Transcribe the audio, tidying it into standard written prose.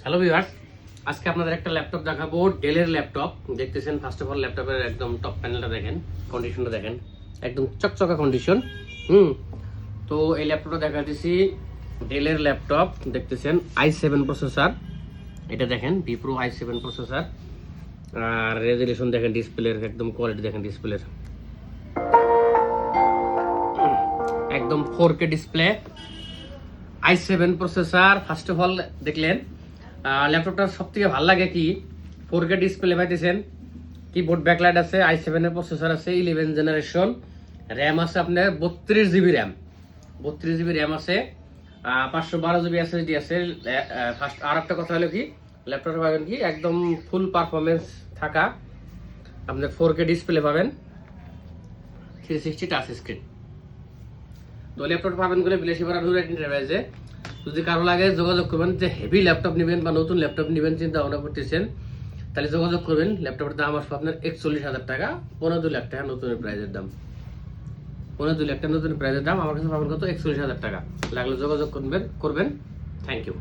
Hello viewers, আজকে আপনাদের একটা ল্যাপটপ দেখাবো। ডেলের ল্যাপটপ দেখতেছেন। ফার্স্ট অফ অল ল্যাপটপের একদম টপ প্যানেলটা দেখেন, কন্ডিশনটা দেখেন, একদম চকচকা কন্ডিশন। তো এই ল্যাপটপটা দেখাতেছি ডেলের ল্যাপটপ দেখতেছেন, i7 প্রসেসর। এটা দেখেন ভিপ্রো i7 প্রসেসর। আর রেজুলেশন দেখেন, ডিসপ্লের একদম কোয়ালিটি দেখেন, ডিসপ্লের একদম 4K display, i7 processor. First of all দেখলেন ল্যাপটপটার সব থেকে ভালো লাগে কি 4K ডিসপ্লে পাইতেছেন, কিবোর্ড ব্যাকলাইট আছে, i7 এর প্রসেসর আছে, 11 জেনারেশন, র্যাম আছে আপনার 32 GB র্যাম, 32 GB র্যাম আছে, 512 GB SSD আছে। ফার্স্ট আর একটা কথা হলো কি ল্যাপটপটা পাবেন কি একদম ফুল পারফরমেন্স থাকা আপনার 4K ডিসপ্লে পাবেন, 360 টাচ স্ক্রিন। তো ল্যাপটপ পাবেন বলে বিলাসীপাড়া নুরাইট এন্টারপ্রাইজে। যদি কারো লাগে যোগাযোগ করবেন, যে হেভি ল্যাপটপ নেবেন বা নতুন ল্যাপটপ নেবেন চিন্তা ভাবনা করতেছেন, তাহলে যোগাযোগ করবেন। ল্যাপটপের দাম আসবে আপনার 41,000 টাকা, 15-2 লাখ টাকা নতুন প্রাইজের দাম। 15-2 লাখ টাকা নতুন প্রাইজের দাম আমার কাছে পাবেন কত? 41,000 টাকা। লাগলে যোগাযোগ করবেন। Thank you.